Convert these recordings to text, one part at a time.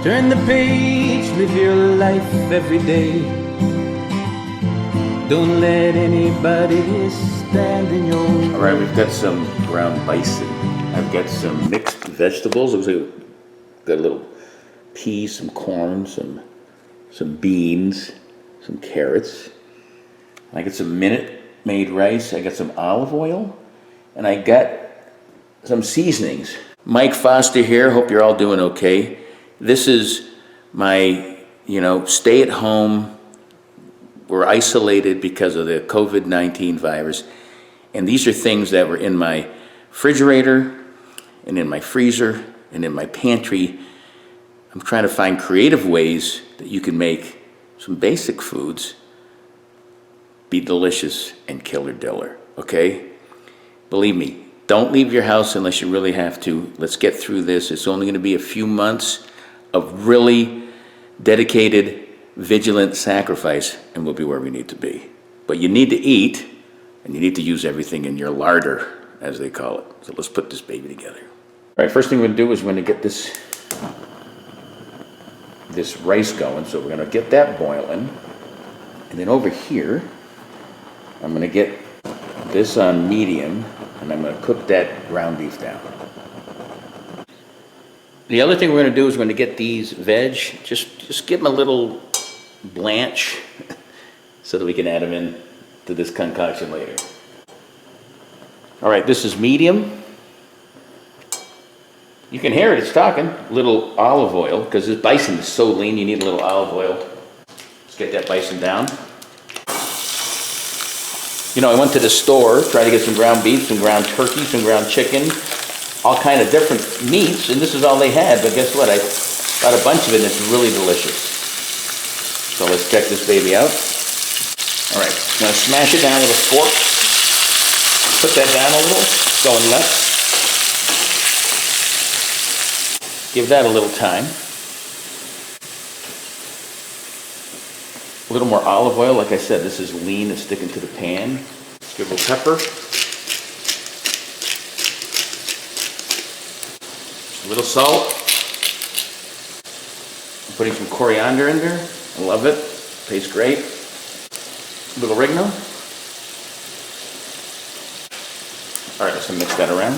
Turn the page, live your life every day. Don't let anybody stand in your way. All right, we've got some ground bison. I've got some mixed vegetables. It was got a little peas, some corn, some beans, some carrots. I got some Minute Maid rice. I got some olive oil, and I got some seasonings. Mike Foster here. Hope you're all doing okay. This is my, stay at home. We're isolated because of the COVID-19 virus. And these are things that were in my refrigerator and in my freezer and in my pantry. I'm trying to find creative ways that you can make some basic foods be delicious and killer diller, okay? Believe me, don't leave your house unless you really have to. Let's get through this. It's only gonna be a few months of really dedicated, vigilant sacrifice, and we'll be where we need to be. But you need to eat, and you need to use everything in your larder, as they call it. So let's put this baby together. All right, first thing we're gonna do is we're gonna get this rice going. So we're gonna get that boiling. And then over here, I'm gonna get this on medium, and I'm gonna cook that ground beef down. The other thing we're gonna do is we're gonna get these veg, just give them a little blanch so that we can add them in to this concoction later. All right, this is medium. You can hear it, it's talking. A little olive oil, because this bison is so lean, you need a little olive oil. Let's get that bison down. I went to the store, tried to get some ground beef, some ground turkey, some ground chicken, all kind of different meats, and this is all they had, but guess what? I got a bunch of it, and it's really delicious. So let's check this baby out. All right, I'm gonna smash it down with a fork. Put that down a little, it's going nuts. Give that a little time. A little more olive oil. Like I said, this is lean, it's sticking to the pan. Let's give a little pepper. A little salt. I'm putting some coriander in there. I love it. Tastes great. A little oregano. All right, let's mix that around.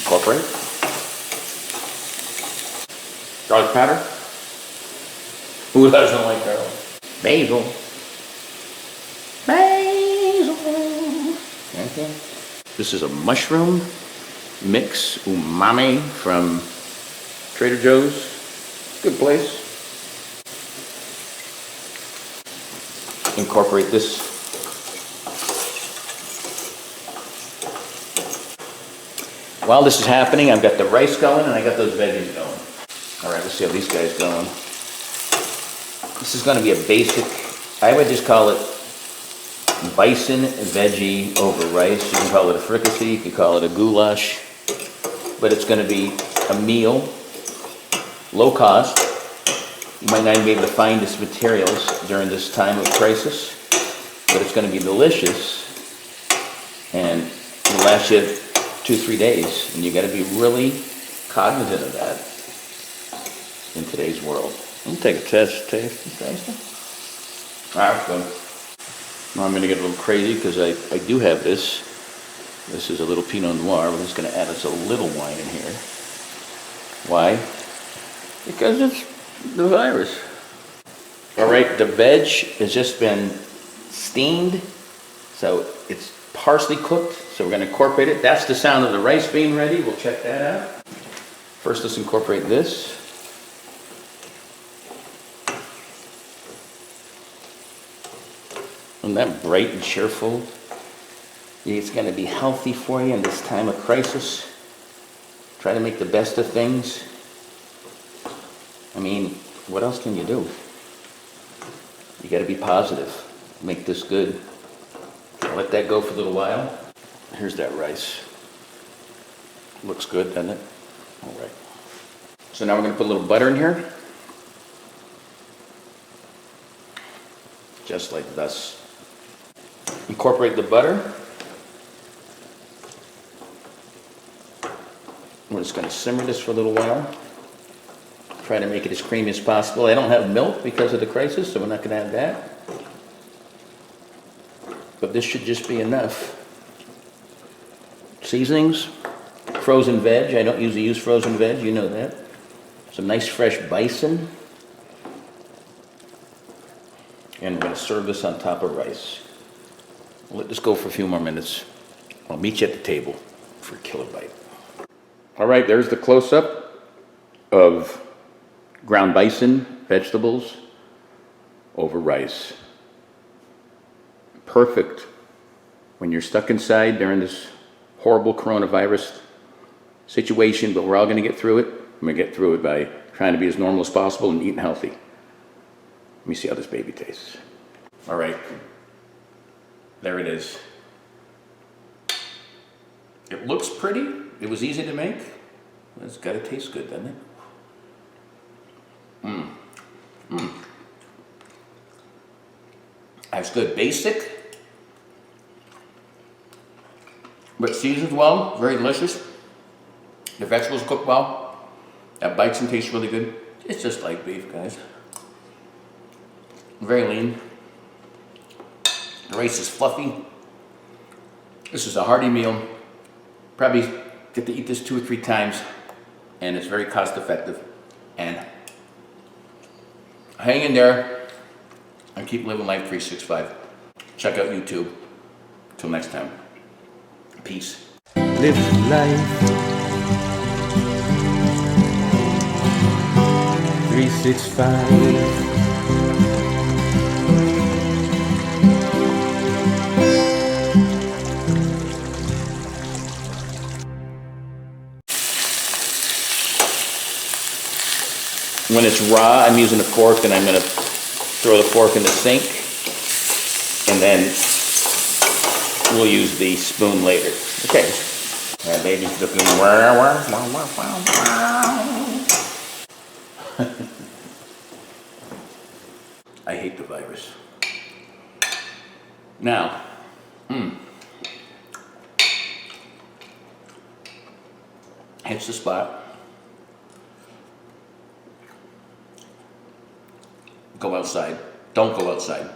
Incorporate. Garlic powder. Who doesn't like garlic? Basil. Okay. This is a mushroom mix umami from Trader Joe's. Good place. Incorporate this. While this is happening, I've got the rice going and I got those veggies going. All right, let's see how these guys going. This is going to be a basic, I would just call it bison veggie over rice. You can call it a fricassee, you can call it a goulash, but it's going to be a meal, low cost. You might not even be able to find this materials during this time of crisis, but it's going to be delicious, and it'll last you 2-3 days, and you got to be really cognizant of that in today's world. Let me take a taste this tasting. All right, good. Now I'm going to get a little crazy because I do have this. This is a little Pinot Noir. We're just going to add us a little wine in here. Why? Because it's the virus. All right, the veg has just been steamed, so it's partially cooked. So we're going to incorporate it. That's the sound of the rice being ready. We'll check that out. First, let's incorporate this. Isn't that bright and cheerful? It's going to be healthy for you in this time of crisis. Try to make the best of things. I mean, what else can you do? You got to be positive. Make this good. I'll let that go for a little while. Here's that rice. Looks good, doesn't it? All right. So now we're going to put a little butter in here. Just like this. Incorporate the butter. We're just going to simmer this for a little while. Try to make it as creamy as possible. I don't have milk because of the crisis, so we're not gonna add that. But this should just be enough. Seasonings, frozen veg. I don't usually use frozen veg, you know that. Some nice fresh bison. And we're gonna serve this on top of rice. We'll let this go for a few more minutes. I'll meet you at the table for a killer bite. All right, there's the close-up of ground bison, vegetables, over rice. Perfect when you're stuck inside during this horrible coronavirus situation, but we're all gonna get through it. I'm gonna get through it by trying to be as normal as possible and eating healthy. Let me see how this baby tastes. All right, there it is. It looks pretty. It was easy to make. It's gotta taste good, doesn't it? That's good. Basic, but seasoned well. Very delicious. The vegetables cook well. That bison tastes really good. It's just like beef, guys. Very lean. The rice is fluffy. This is a hearty meal. Probably get to eat this 2 or 3 times, and it's very cost effective. And hang in there and keep living life 365. Check out YouTube. Till next time. Peace. Live life 365. When it's raw, I'm using a fork, and I'm going to throw the fork in the sink, and then we'll use the spoon later. Okay. That baby's looking I hate the virus. Now, hits the spot. Go outside. Don't go outside.